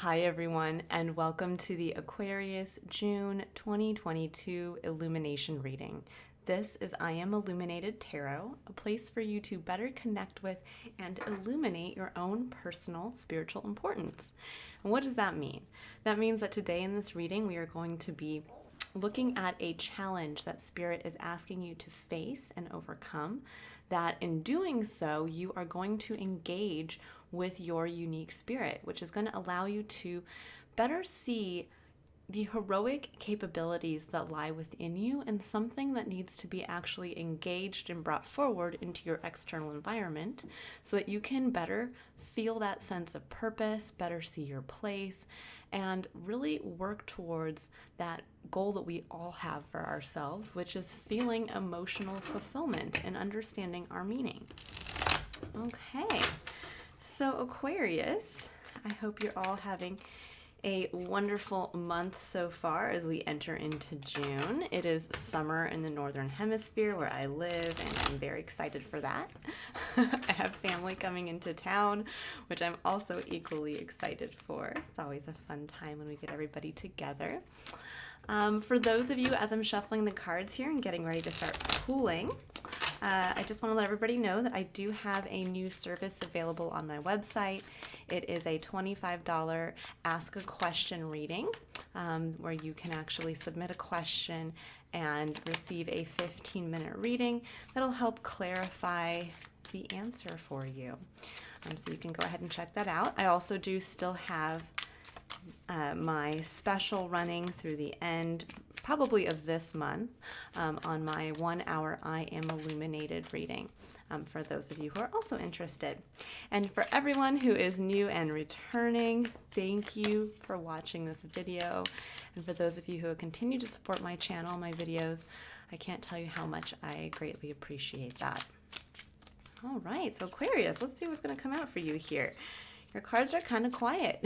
Hi everyone, and welcome to the Aquarius June 2022 Illumination reading. This is I Am Illuminated Tarot, a place for you to better connect with and illuminate your own personal spiritual importance. And what does that mean? That means that today in this reading we are going to be looking at a challenge that Spirit is asking you to face and overcome, that in doing so, you are going to engage with your unique spirit, which is going to allow you to better see the heroic capabilities that lie within you and something that needs to be actually engaged and brought forward into your external environment so that you can better feel that sense of purpose, better see your place, and really work towards that goal that we all have for ourselves, which is feeling emotional fulfillment and understanding our meaning. Okay, so Aquarius, I hope you're all having a wonderful month so far as we enter into June. It is summer in the Northern Hemisphere where I live, and I'm very excited for that. I have family coming into town, which I'm also equally excited for. It's always a fun time when we get everybody together. For those of you, as I'm shuffling the cards here and getting ready to start pooling, I just want to let everybody know that I do have a new service available on my website. It is a $25 Ask a Question reading where you can actually submit a question and receive a 15-minute reading that'll help clarify the answer for you. So you can go ahead and check that out. I also do still have my special running through the end, probably of this month, on my 1 hour I Am Illuminated reading, for those of you who are also interested. And for everyone who is new and returning, thank you for watching this video. And for those of you who continue to support my channel, my videos, I can't tell you how much I greatly appreciate that. All right, so Aquarius, let's see what's going to come out for you here. Your cards are kind of quiet.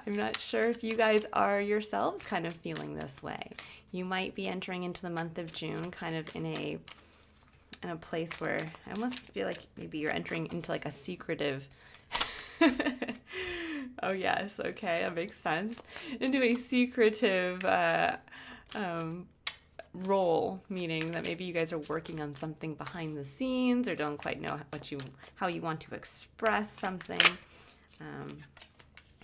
I'm not sure if you guys are yourselves kind of feeling this way. You might be entering into the month of June kind of in a place where I almost feel like maybe you're entering into like a secretive oh yes, okay, that makes sense. Into a secretive role, meaning that maybe you guys are working on something behind the scenes or don't quite know how you want to express something.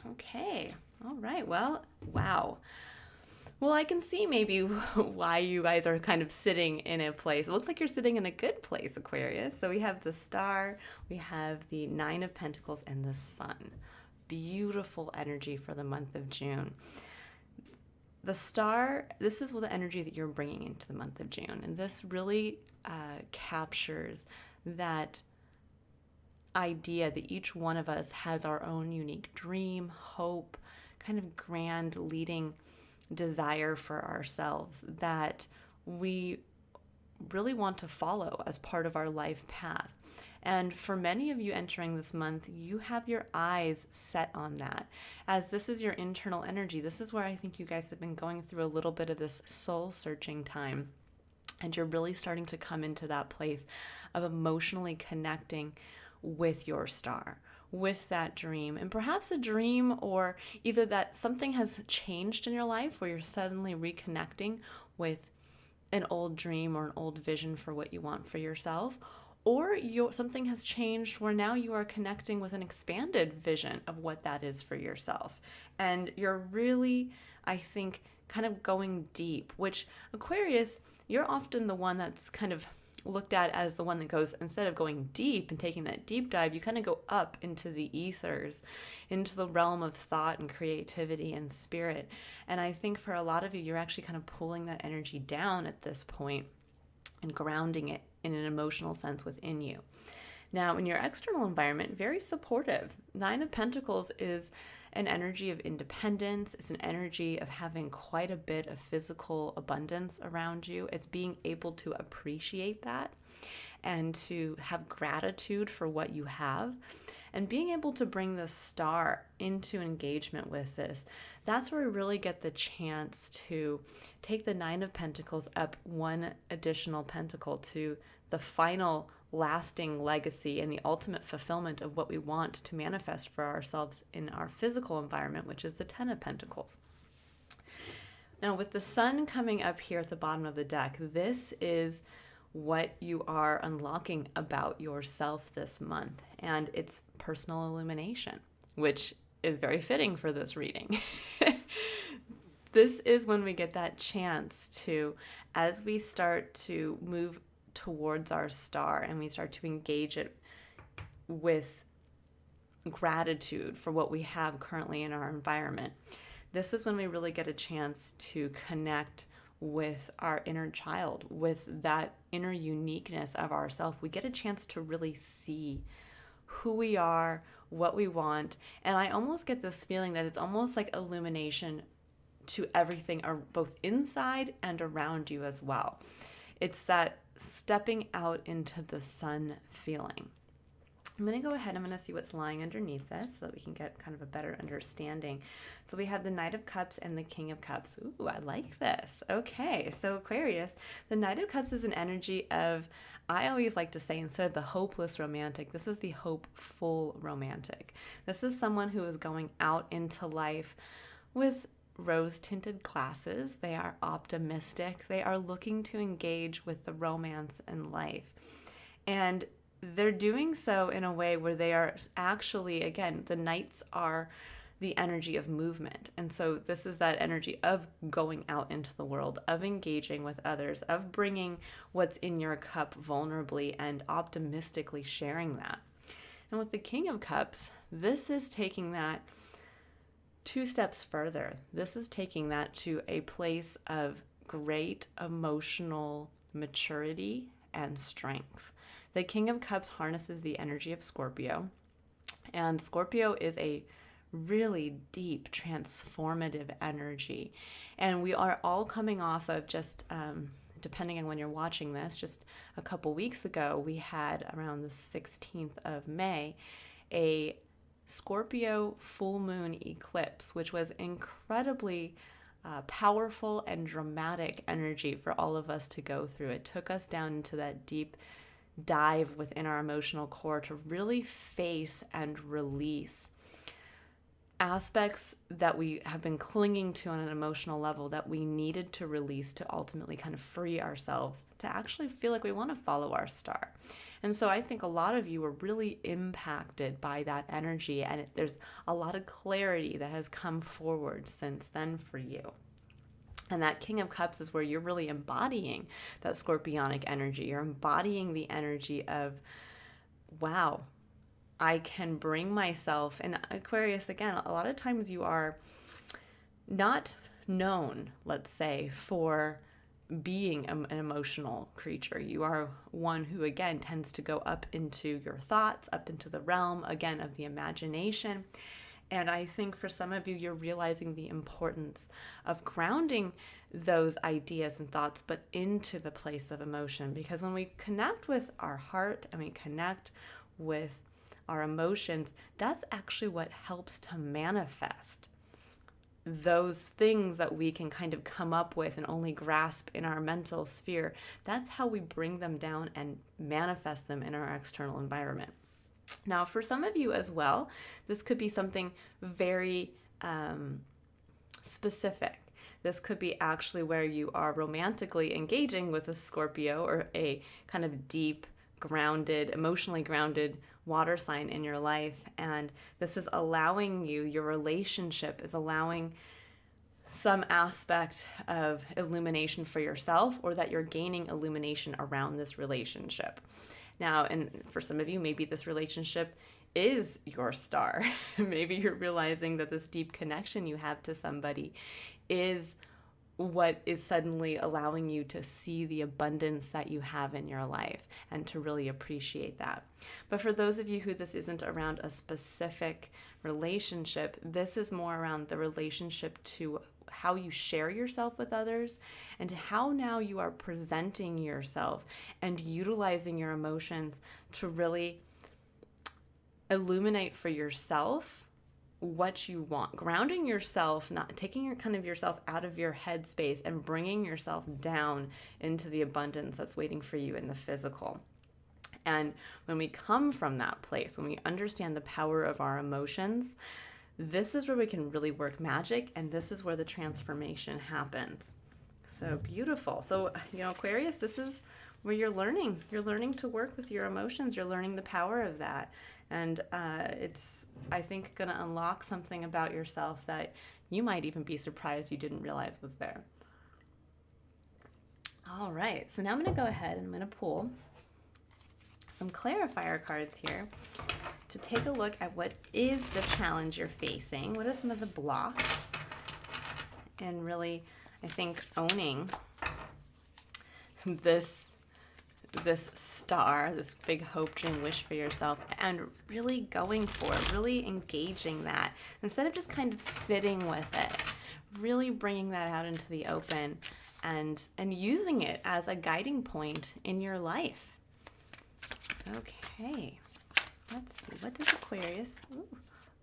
Okay, all right, well, wow. Well, I can see maybe why you guys are kind of sitting in a place. It looks like you're sitting in a good place, Aquarius. So we have the Star, we have the Nine of Pentacles, and the Sun. Beautiful energy for the month of June. The Star, this is the energy that you're bringing into the month of June. And this really captures that idea that each one of us has our own unique dream, hope, kind of grand leading desire for ourselves that we really want to follow as part of our life path. And for many of you entering this month, you have your eyes set on that. As this is your internal energy, this is where I think you guys have been going through a little bit of this soul-searching time. And you're really starting to come into that place of emotionally connecting with your star, with that dream. And perhaps a dream, or either that something has changed in your life where you're suddenly reconnecting with an old dream or an old vision for what you want for yourself, or something has changed where now you are connecting with an expanded vision of what that is for yourself. And you're really, I think, kind of going deep, which Aquarius, you're often the one that's kind of looked at as the one that goes, instead of going deep and taking that deep dive, you kind of go up into the ethers, into the realm of thought and creativity and spirit. And I think for a lot of you, you're actually kind of pulling that energy down at this point and grounding it in an emotional sense within you. Now, in your external environment, very supportive. Nine of Pentacles is an energy of independence. It's an energy of having quite a bit of physical abundance around you. It's being able to appreciate that and to have gratitude for what you have. And being able to bring the Star into engagement with this, that's where we really get the chance to take the Nine of Pentacles up one additional pentacle to the final lasting legacy and the ultimate fulfillment of what we want to manifest for ourselves in our physical environment, which is the Ten of Pentacles. Now, with the sun coming up here at the bottom of the deck, this is what you are unlocking about yourself this month, and it's personal illumination, which is very fitting for this reading. This is when we get that chance to, as we start to move towards our star and we start to engage it with gratitude for what we have currently in our environment, this is when we really get a chance to connect with our inner child, with that inner uniqueness of ourself. We get a chance to really see who we are, what we want. And I almost get this feeling that it's almost like illumination to everything, both inside and around you as well. It's that stepping out into the sun feeling. I'm going to go ahead, I'm going to see what's lying underneath this so that we can get kind of a better understanding. So we have the Knight of Cups and the King of Cups. Ooh, I like this. Okay, so Aquarius, the Knight of Cups is an energy of, I always like to say, instead of the hopeless romantic, this is the hopeful romantic. This is someone who is going out into life with rose-tinted glasses. They are optimistic. They are looking to engage with the romance in life. And they're doing so in a way where they are actually, again, the knights are the energy of movement. And so this is that energy of going out into the world, of engaging with others, of bringing what's in your cup vulnerably and optimistically sharing that. And with the King of Cups, this is taking that 2 steps further. This is taking that to a place of great emotional maturity and strength. The King of Cups harnesses the energy of Scorpio, and Scorpio is a really deep, transformative energy. And we are all coming off of just, depending on when you're watching this, just a couple weeks ago, we had around the 16th of May, a Scorpio full moon eclipse, which was incredibly powerful and dramatic energy for all of us to go through. It took us down into that deep dive within our emotional core to really face and release aspects that we have been clinging to on an emotional level that we needed to release to ultimately kind of free ourselves to actually feel like we want to follow our star. And so I think a lot of you were really impacted by that energy, and there's a lot of clarity that has come forward since then for you. And that King of Cups is where you're really embodying that scorpionic energy. You're embodying the energy of, wow, I can bring myself, and Aquarius, again, a lot of times you are not known, let's say, for being an emotional creature. You are one who, again, tends to go up into your thoughts, up into the realm, again, of the imagination. And I think for some of you, you're realizing the importance of grounding those ideas and thoughts, but into the place of emotion. Because when we connect with our heart and we connect with our emotions, that's actually what helps to manifest those things that we can kind of come up with and only grasp in our mental sphere. That's how we bring them down and manifest them in our external environment. Now, for some of you as well, this could be something very specific. This could be actually where you are romantically engaging with a Scorpio or a kind of deep, grounded, emotionally grounded water sign in your life. And this is allowing you, your relationship is allowing some aspect of illumination for yourself, or that you're gaining illumination around this relationship. Now, and for some of you, maybe this relationship is your star. Maybe you're realizing that this deep connection you have to somebody is what is suddenly allowing you to see the abundance that you have in your life and to really appreciate that. But for those of you who this isn't around a specific relationship, this is more around the relationship to how you share yourself with others and how now you are presenting yourself and utilizing your emotions to really illuminate for yourself what you want, grounding yourself, not taking your kind of yourself out of your headspace and bringing yourself down into the abundance that's waiting for you in the physical. And when we come from that place, when we understand the power of our emotions, this is where we can really work magic, and this is where the transformation happens. So beautiful. So, Aquarius, this is where you're learning. You're learning to work with your emotions. You're learning the power of that. And it's, I think, going to unlock something about yourself that you might even be surprised you didn't realize was there. All right. So now I'm going to go ahead and I'm going to pull some clarifier cards here to take a look at what is the challenge you're facing. What are some of the blocks? And really, I think, owning this star, this big hope, dream, wish for yourself, and really going for it, really engaging that. Instead of just kind of sitting with it, really bringing that out into the open and using it as a guiding point in your life. Okay, let's see. What does Aquarius?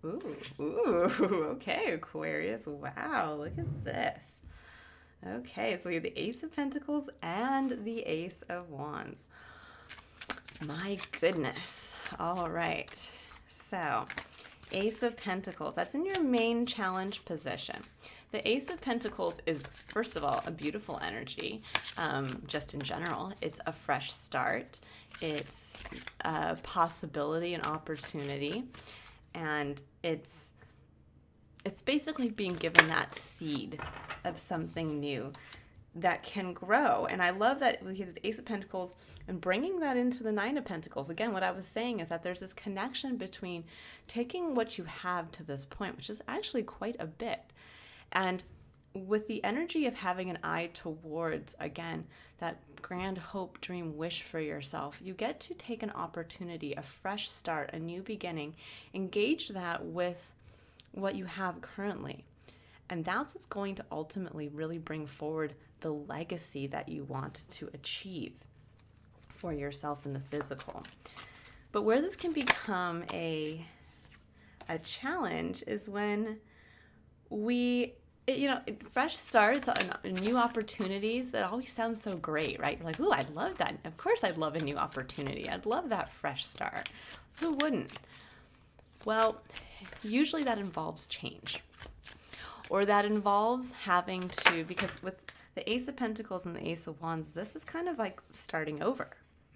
Ooh, okay, Aquarius. Wow, look at this. Okay, so we have the Ace of Pentacles and the Ace of Wands. My goodness. All right. So, Ace of Pentacles, that's in your main challenge position. The Ace of Pentacles is, first of all, a beautiful energy, just in general. It's a fresh start. It's a possibility, an opportunity, and it's basically being given that seed of something new that can grow. And I love that we have the Ace of Pentacles and bringing that into the Nine of Pentacles. Again, what I was saying is that there's this connection between taking what you have to this point, which is actually quite a bit, and with the energy of having an eye towards, again, that grand hope, dream, wish for yourself, you get to take an opportunity, a fresh start, a new beginning, engage that with what you have currently. And that's what's going to ultimately really bring forward the legacy that you want to achieve for yourself in the physical. But where this can become a challenge is when fresh starts and new opportunities, that always sounds so great, right? You're like, ooh, I'd love that. Of course I'd love a new opportunity. I'd love that fresh start. Who wouldn't? Well, usually that involves change. Or that involves having to, because with the Ace of Pentacles and the Ace of Wands, this is kind of like starting over.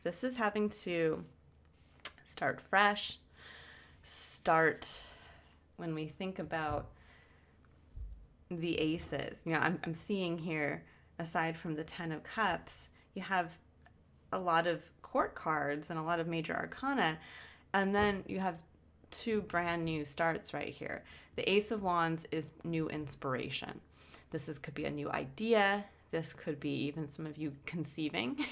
This is having to start fresh, when we think about the aces. I'm seeing here, aside from the Ten of Cups, you have a lot of court cards and a lot of major arcana, and then you have two brand new starts right here. The Ace of Wands is new inspiration. Could be a new idea. This could be even some of you conceiving.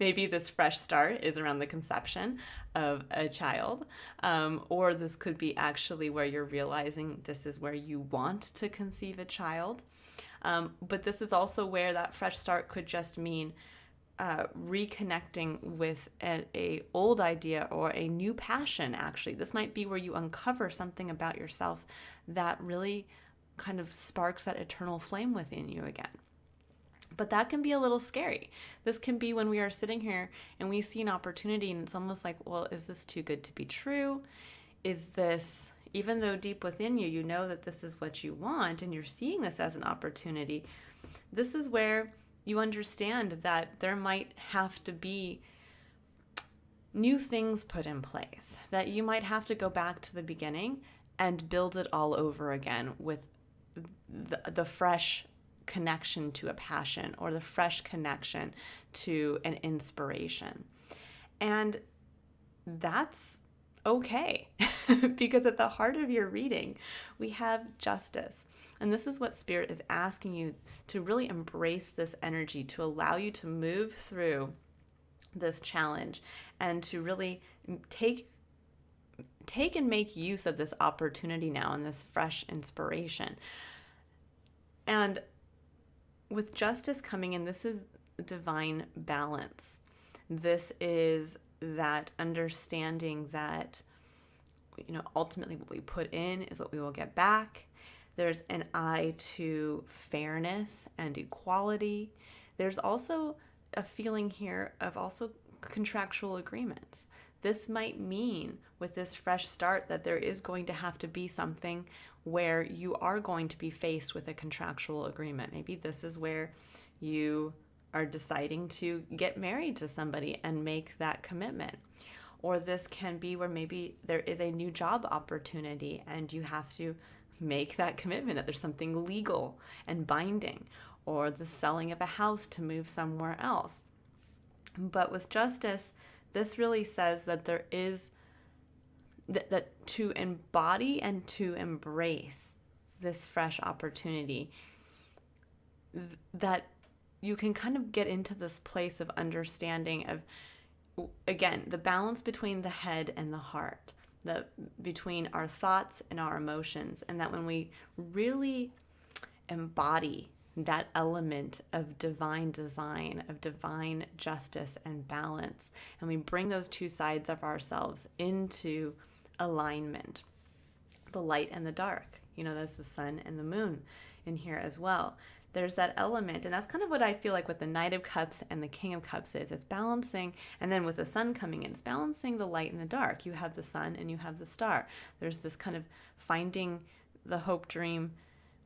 Maybe this fresh start is around the conception of a child. Or this could be actually where you're realizing this is where you want to conceive a child. But this is also where that fresh start could just mean reconnecting with a old idea or a new passion, actually. This might be where you uncover something about yourself that really kind of sparks that eternal flame within you again. But that can be a little scary. This can be when we are sitting here and we see an opportunity and it's almost like, well, is this too good to be true? Is this, even though deep within you, you know that this is what you want and you're seeing this as an opportunity, this is where you understand that there might have to be new things put in place, that you might have to go back to the beginning and build it all over again with the fresh connection to a passion or the fresh connection to an inspiration. And that's okay because at the heart of your reading, we have justice. And this is what Spirit is asking you to really embrace this energy, to allow you to move through this challenge and to really take and make use of this opportunity now and this fresh inspiration. And with justice coming in, this is divine balance. This is that understanding that, ultimately what we put in is what we will get back. There's an eye to fairness and equality. There's also a feeling here of also contractual agreements. This might mean with this fresh start that there is going to have to be something where you are going to be faced with a contractual agreement. Maybe this is where you are deciding to get married to somebody and make that commitment. Or this can be where maybe there is a new job opportunity and you have to make that commitment that there's something legal and binding, or the selling of a house to move somewhere else. But with justice, this really says that there is that to embody and to embrace this fresh opportunity, that you can kind of get into this place of understanding of, again, the balance between the head and the heart, between our thoughts and our emotions, and that when we really embody that element of divine design, of divine justice and balance, and we bring those two sides of ourselves into alignment, the light and the dark, there's the sun and the moon in here as well. There's that element, and that's kind of what I feel like with the Knight of Cups and the King of Cups is. It's balancing, and then with the sun coming in, it's balancing the light and the dark. You have the sun and you have the star. There's this kind of finding the hope dream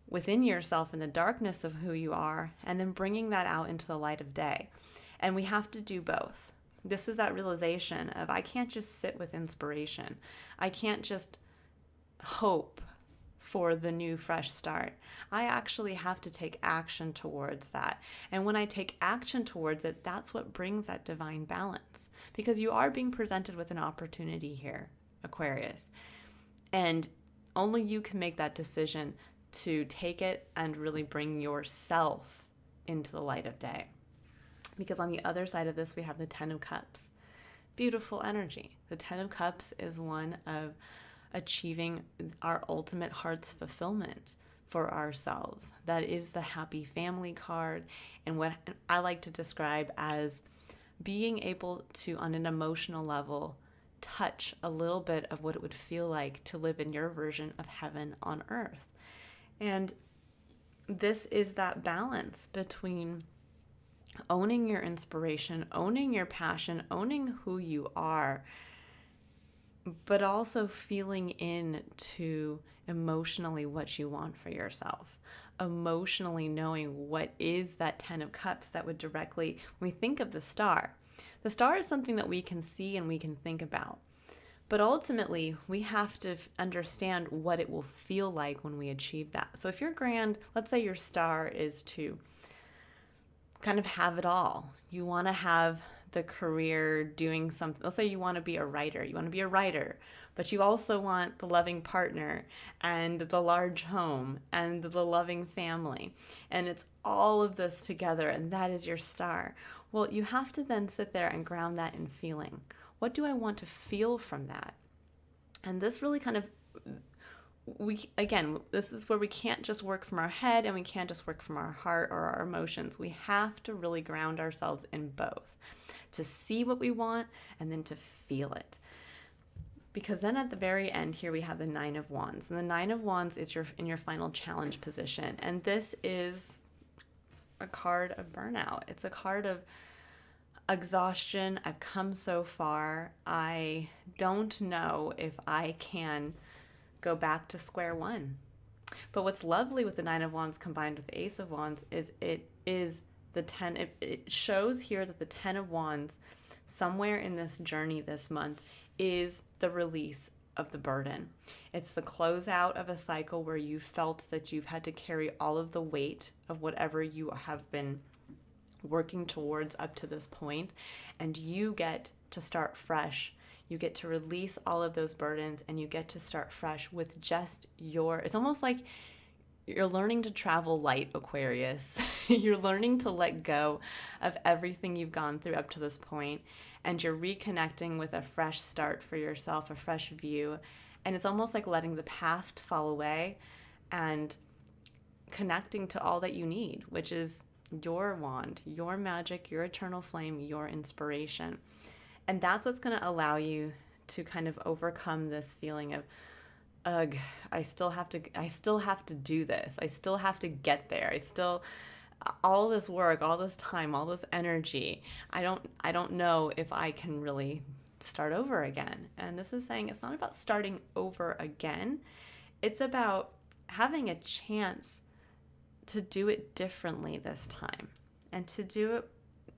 within yourself in the darkness of who you are, and then bringing that out into the light of day. And we have to do both. This is that realization of, I can't just sit with inspiration. I can't just hope for the new fresh start. I actually have to take action towards that. And when I take action towards it, that's what brings that divine balance. Because you are being presented with an opportunity here, Aquarius. And only you can make that decision to take it and really bring yourself into the light of day. Because on the other side of this, we have the Ten of Cups. Beautiful energy. The Ten of Cups is one of achieving our ultimate heart's fulfillment for ourselves. That is the happy family card, and what I like to describe as being able to, on an emotional level, touch a little bit of what it would feel like to live in your version of heaven on earth. And this is that balance between owning your inspiration, owning your passion, owning who you are, but also feeling into emotionally what you want for yourself. Emotionally knowing what is that Ten of Cups that would directly, when we think of the star is something that we can see and we can think about. But ultimately, we have to understand what it will feel like when we achieve that. So if your let's say your star is to kind of have it all. You want to have the career doing something. Let's say you want to be a writer. You want to be a writer, but you also want the loving partner and the large home and the loving family. And it's all of this together, and that is your star. Well, you have to then sit there and ground that in feeling. What do I want to feel from that? And this really kind of, this is where we can't just work from our head and we can't just work from our heart or our emotions. We have to really ground ourselves in both, to see what we want and then to feel it. Because then at the very end here we have the Nine of Wands. And the Nine of Wands is in your final challenge position. And this is a card of burnout. It's a card of exhaustion. I've come so far. I don't know if I can go back to square one. But what's lovely with the Nine of Wands combined with the Ace of Wands is it shows here that the Ten of Wands, somewhere in this journey this month, is the release of the burden. It's the closeout of a cycle where you felt that you've had to carry all of the weight of whatever you have been working towards up to this point, and you get to start fresh. You get to release all of those burdens, and you get to start fresh with just it's almost like you're learning to travel light, Aquarius. You're learning to let go of everything you've gone through up to this point, and you're reconnecting with a fresh start for yourself, a fresh view. And it's almost like letting the past fall away and connecting to all that you need, which is your wand, your magic, your eternal flame, your inspiration. And that's what's going to allow you to kind of overcome this feeling of, ugh, I still have to do this. I still have to get there. all this work, all this time, all this energy, I don't know if I can really start over again. And this is saying it's not about starting over again. It's about having a chance to do it differently this time, and to do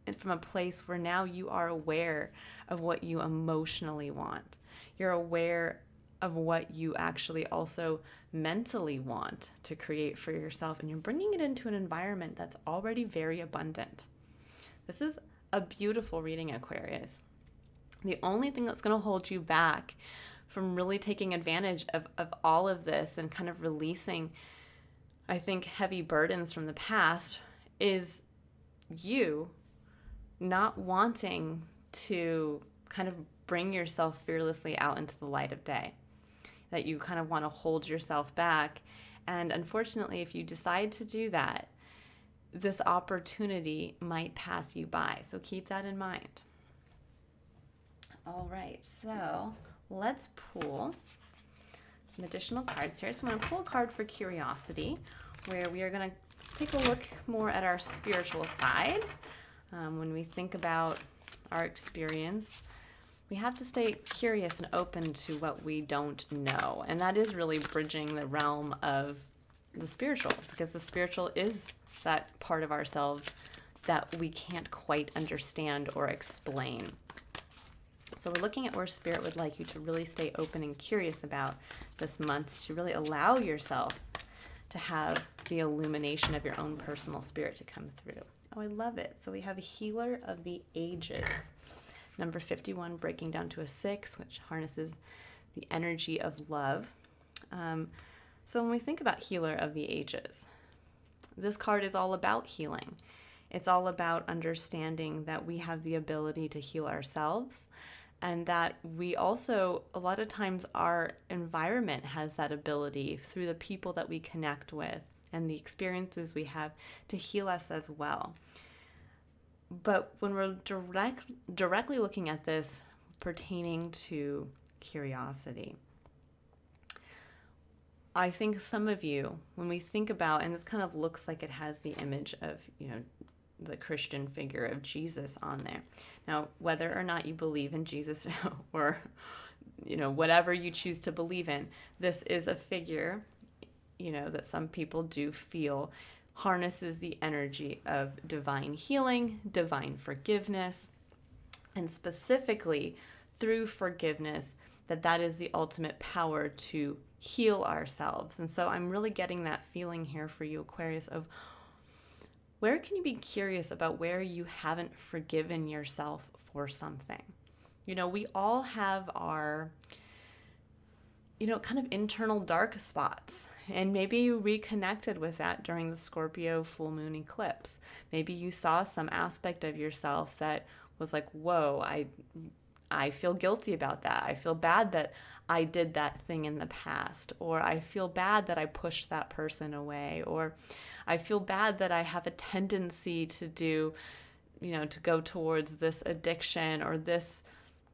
it from a place where now you are aware of what you emotionally want. You're aware of what you actually also mentally want to create for yourself, and you're bringing it into an environment that's already very abundant. This is a beautiful reading, Aquarius. The only thing that's going to hold you back from really taking advantage of all of this and kind of releasing, I think, heavy burdens from the past is you not wanting to kind of bring yourself fearlessly out into the light of day. That you kind of want to hold yourself back. And unfortunately, if you decide to do that, this opportunity might pass you by. So keep that in mind. All right, so let's pull some additional cards here. So I'm going to pull a card for curiosity, where we are going to take a look more at our spiritual side. When we think about our experience, we have to stay curious and open to what we don't know. And that is really bridging the realm of the spiritual, because the spiritual is that part of ourselves that we can't quite understand or explain. So we're looking at where Spirit would like you to really stay open and curious about this month, to really allow yourself to have the illumination of your own personal spirit to come through. Oh, I love it. So we have a Healer of the Ages. Number 51, breaking down to a 6, which harnesses the energy of love. So when we think about Healer of the Ages, this card is all about healing. It's all about understanding that we have the ability to heal ourselves, and that we also, a lot of times, our environment has that ability through the people that we connect with and the experiences we have to heal us as well. But when we're directly looking at this pertaining to curiosity, I think some of you, when we think about, and this kind of looks like it has the image of, the Christian figure of Jesus on there. Now, whether or not you believe in Jesus or, whatever you choose to believe in, this is a figure, that some people do feel harnesses the energy of divine healing, divine forgiveness, and specifically through forgiveness, that is the ultimate power to heal ourselves. And so I'm really getting that feeling here for you, Aquarius, of where can you be curious about where you haven't forgiven yourself for something? We all have our, kind of internal dark spots. And maybe you reconnected with that during the Scorpio full moon eclipse. Maybe you saw some aspect of yourself that was like, whoa, I feel guilty about that. I feel bad that I did that thing in the past, or I feel bad that I pushed that person away, or I feel bad that I have a tendency to do, to go towards this addiction or this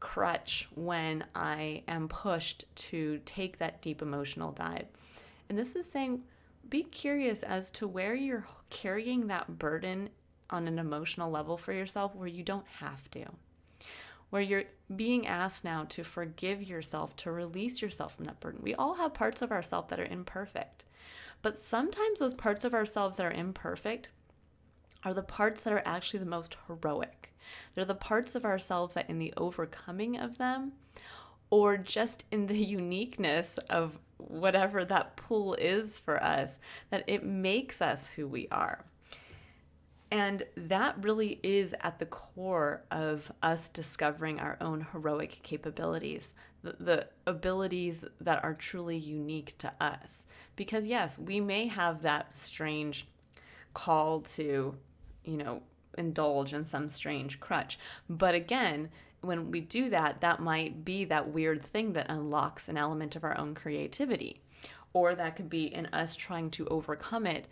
crutch when I am pushed to take that deep emotional dive. And this is saying, be curious as to where you're carrying that burden on an emotional level for yourself where you don't have to. Where you're being asked now to forgive yourself, to release yourself from that burden. We all have parts of ourselves that are imperfect. But sometimes those parts of ourselves that are imperfect are the parts that are actually the most heroic. They're the parts of ourselves that in the overcoming of them, or just in the uniqueness of whatever that pull is for us, that it makes us who we are. And that really is at the core of us discovering our own heroic capabilities, the abilities that are truly unique to us. Because yes, we may have that strange call to, indulge in some strange crutch. But again, when we do that, that might be that weird thing that unlocks an element of our own creativity. Or that could be in us trying to overcome it.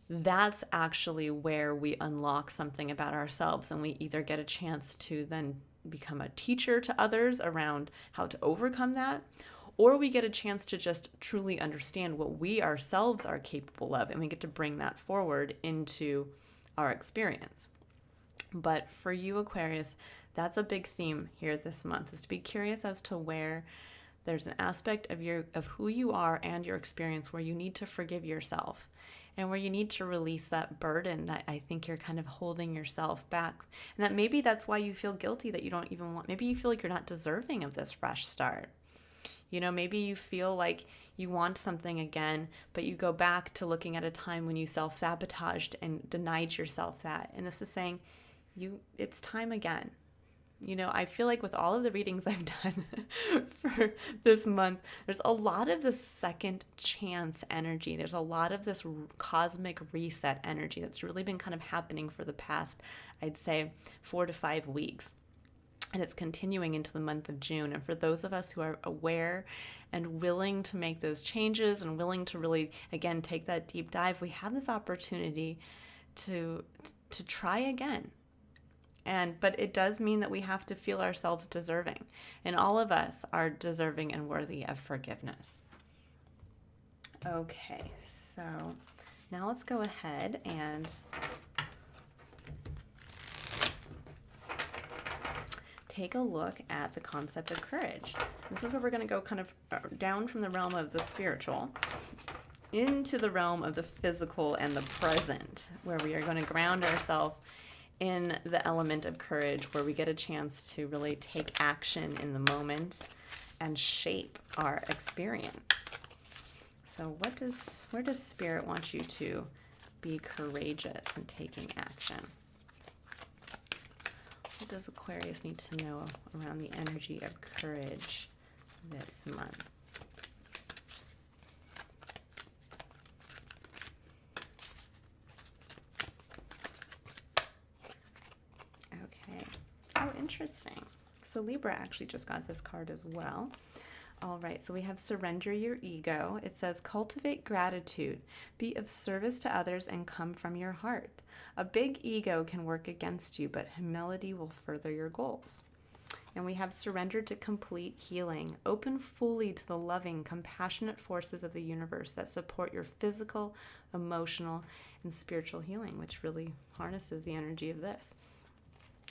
That's actually where we unlock something about ourselves, and we either get a chance to then become a teacher to others around how to overcome that, or we get a chance to just truly understand what we ourselves are capable of, and we get to bring that forward into our experience. But for you, Aquarius, that's a big theme here this month, is to be curious as to where there's an aspect of who you are and your experience where you need to forgive yourself, and where you need to release that burden that I think you're kind of holding yourself back. And that maybe that's why you feel guilty that you don't even want, maybe you feel like you're not deserving of this fresh start. Maybe you feel like you want something again, but you go back to looking at a time when you self-sabotaged and denied yourself that. And this is saying, it's time again. I feel like with all of the readings I've done for this month, there's a lot of this second chance energy. There's a lot of this cosmic reset energy that's really been kind of happening for the past, I'd say, 4 to 5 weeks. And it's continuing into the month of June. And for those of us who are aware and willing to make those changes and willing to really, again, take that deep dive, we have this opportunity to try again. But it does mean that we have to feel ourselves deserving. And all of us are deserving and worthy of forgiveness. Okay, so now let's go ahead and take a look at the concept of courage. This is where we're going to go kind of down from the realm of the spiritual into the realm of the physical and the present, where we are going to ground ourselves in the element of courage, where we get a chance to really take action in the moment and shape our experience. So where does Spirit want you to be courageous in taking action? What does Aquarius need to know around the energy of courage this month? Okay. Oh, interesting. So Libra actually just got this card as well. All right, so we have surrender your ego. It says cultivate gratitude, be of service to others, and come from your heart. A big ego can work against you, but humility will further your goals. And we have surrender to complete healing. Open fully to the loving, compassionate forces of the universe that support your physical, emotional, and spiritual healing, which really harnesses the energy of this.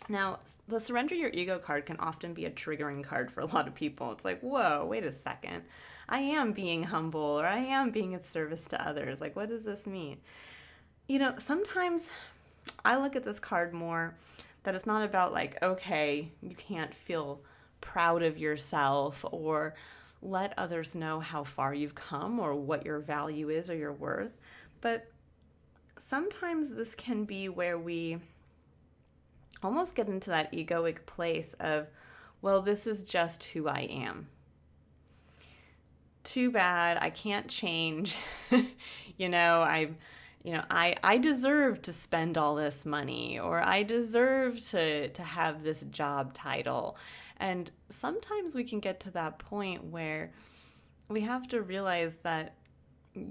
Now, the surrender your ego card can often be a triggering card for a lot of people. It's like, whoa, wait a second. I am being humble, or I am being of service to others. Like, what does this mean? Sometimes I look at this card more that it's not about like, okay, you can't feel proud of yourself or let others know how far you've come or what your value is or your worth. But sometimes this can be where we almost get into that egoic place of, well, this is just who I am. Too bad, I can't change. I deserve to spend all this money, or I deserve to have this job title. And sometimes we can get to that point where we have to realize that,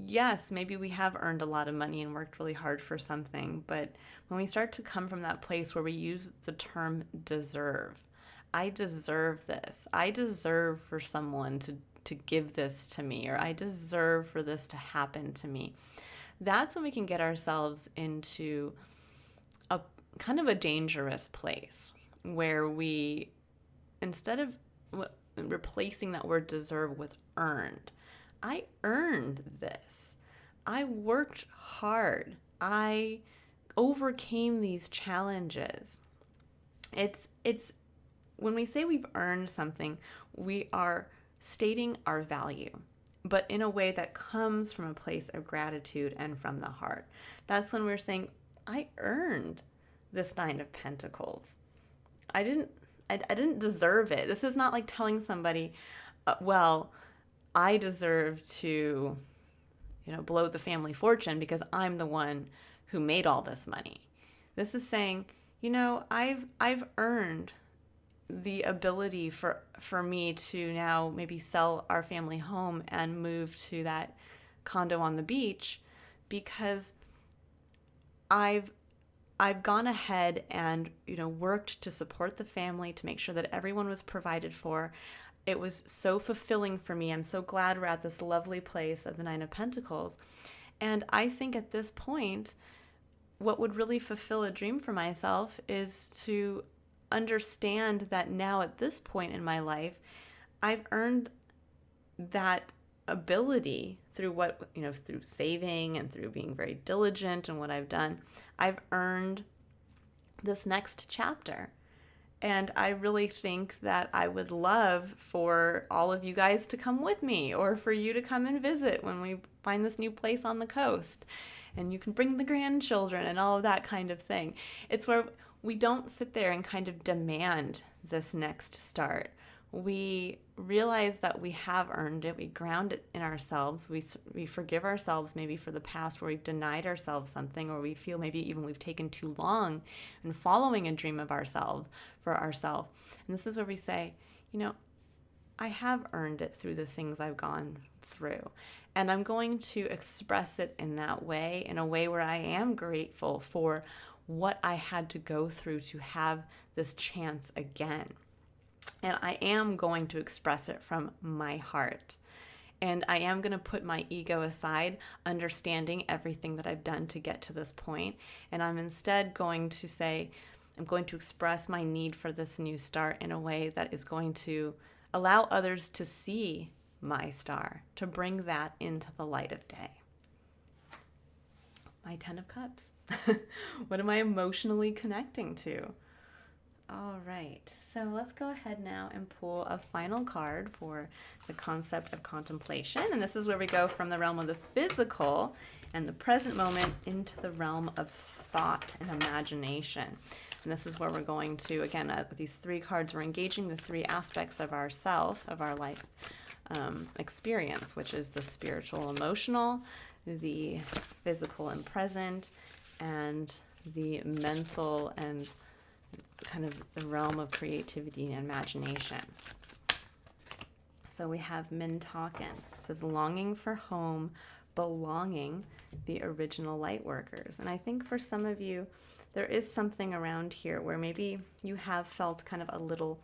yes, maybe we have earned a lot of money and worked really hard for something, but when we start to come from that place where we use the term deserve, I deserve this, I deserve for someone to give this to me, or I deserve for this to happen to me, that's when we can get ourselves into a kind of a dangerous place where we, instead of replacing that word deserve with earned, I earned this. I worked hard. I overcame these challenges. It's when we say we've earned something, we are stating our value, but in a way that comes from a place of gratitude and from the heart. That's when we're saying, I earned this Nine of Pentacles. I didn't deserve it. This is not like telling somebody, I deserve to, blow the family fortune because I'm the one who made all this money. This is saying, I've earned the ability for me to now maybe sell our family home and move to that condo on the beach because I've gone ahead and, worked to support the family, to make sure that everyone was provided for. it was so fulfilling for me. I'm so glad we're at this lovely place of the Nine of Pentacles. And I think at this point, what would really fulfill a dream for myself is to understand that now at this point in my life, I've earned that ability through through saving and through being very diligent in what I've done. I've earned this next chapter. And I really think that I would love for all of you guys to come with me, or for you to come and visit when we find this new place on the coast. And you can bring the grandchildren and all of that kind of thing. It's where we don't sit there and kind of demand this next start. We realize that we have earned it. We ground it in ourselves. We forgive ourselves maybe for the past where we've denied ourselves something, or we feel maybe even we've taken too long in following a dream of ourselves for ourselves. And this is where we say, I have earned it through the things I've gone through. And I'm going to express it in that way, in a way where I am grateful for what I had to go through to have this chance again. And I am going to express it from my heart. And I am going to put my ego aside, understanding everything that I've done to get to this point. And I'm instead going to say, I'm going to express my need for this new start in a way that is going to allow others to see my star, to bring that into the light of day. My 10 of Cups. What am I emotionally connecting to? All right, so let's go ahead now and pull a final card for the concept of contemplation. And this is where we go from the realm of the physical and the present moment into the realm of thought and imagination. And this is where we're going to, again, with these three cards, we're engaging the three aspects of ourself, of our life experience, which is the spiritual, emotional, the physical and present, and the mental and kind of the realm of creativity and imagination. So we have Mintaken. It says longing for home, belonging, the original light workers. And I think for some of you, there is something around here where maybe you have felt kind of a little,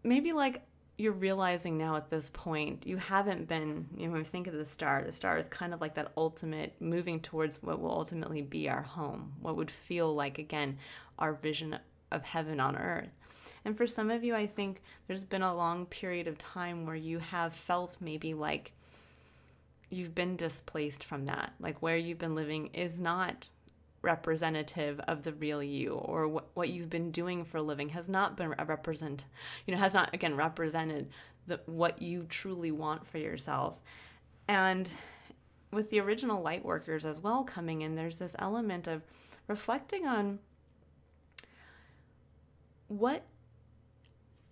maybe like you're realizing now at this point, you haven't been, when we think of the star is kind of like that ultimate moving towards what will ultimately be our home, what would feel like, again, our vision of heaven on earth. And for some of you, I think there's been a long period of time where you have felt maybe like you've been displaced from that, like where you've been living is not representative of the real you, or what you've been doing for a living has not been represented what you truly want for yourself. And with the original light workers as well coming in, there's this element of reflecting on what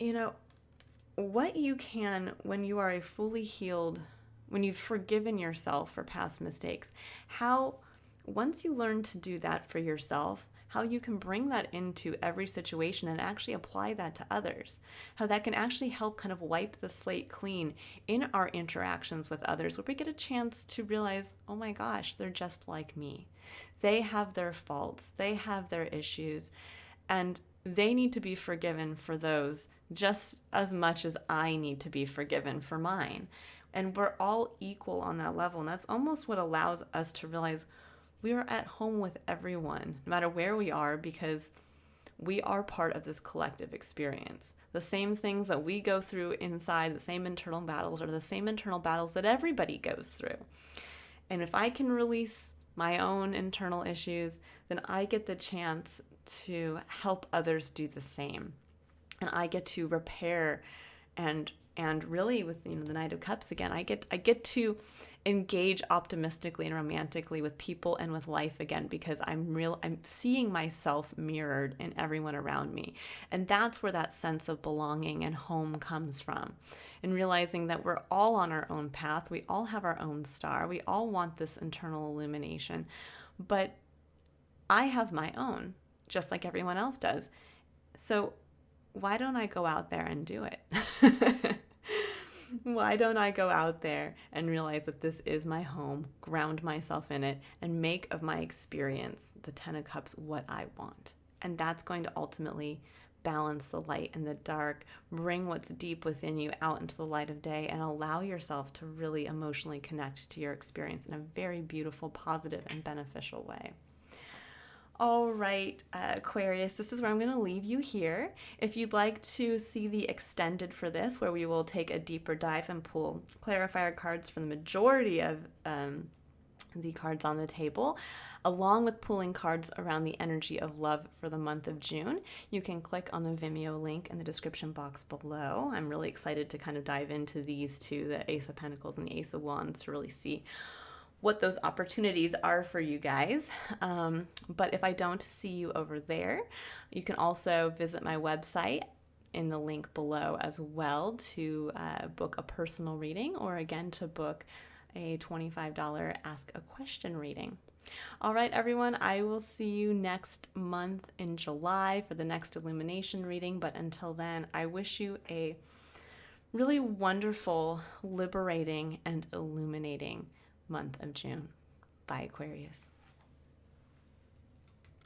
you can, when you are a fully healed, when you've forgiven yourself for past mistakes, how once you learn to do that for yourself, how you can bring that into every situation and actually apply that to others. How that can actually help kind of wipe the slate clean in our interactions with others, where we get a chance to realize, oh my gosh, they're just like me. They have their faults, they have their issues, and they need to be forgiven for those just as much as I need to be forgiven for mine. And we're all equal on that level. And that's almost what allows us to realize we are at home with everyone, no matter where we are, because we are part of this collective experience. The same things that we go through inside, the same internal battles, are the same internal battles that everybody goes through. And if I can release my own internal issues, then I get the chance to help others do the same. And I get to repair and really with the Knight of Cups again, I get to engage optimistically and romantically with people and with life again, because I'm seeing myself mirrored in everyone around me. And that's where that sense of belonging and home comes from. And realizing that we're all on our own path, we all have our own star, we all want this internal illumination, but I have my own, just like everyone else does. So why don't I go out there and do it? Why don't I go out there and realize that this is my home, ground myself in it, and make of my experience, the 10 of Cups, what I want? And that's going to ultimately balance the light and the dark, bring what's deep within you out into the light of day, and allow yourself to really emotionally connect to your experience in a very beautiful, positive, and beneficial way. All right, Aquarius, this is where I'm going to leave you here. If you'd like to see the extended for this, where we will take a deeper dive and pull clarifier cards for the majority of the cards on the table, along with pulling cards around the energy of love for the month of June, you can click on the Vimeo link in the description box below. I'm really excited to kind of dive into these two, the Ace of Pentacles and the Ace of Wands, to really see what those opportunities are for you guys. But if I don't see you over there, you can also visit my website in the link below as well to book a personal reading, or again to book a $25 Ask a Question reading. All right, everyone, I will see you next month in July for the next Illumination reading. But until then, I wish you a really wonderful, liberating, and illuminating month of June. Bye, Aquarius.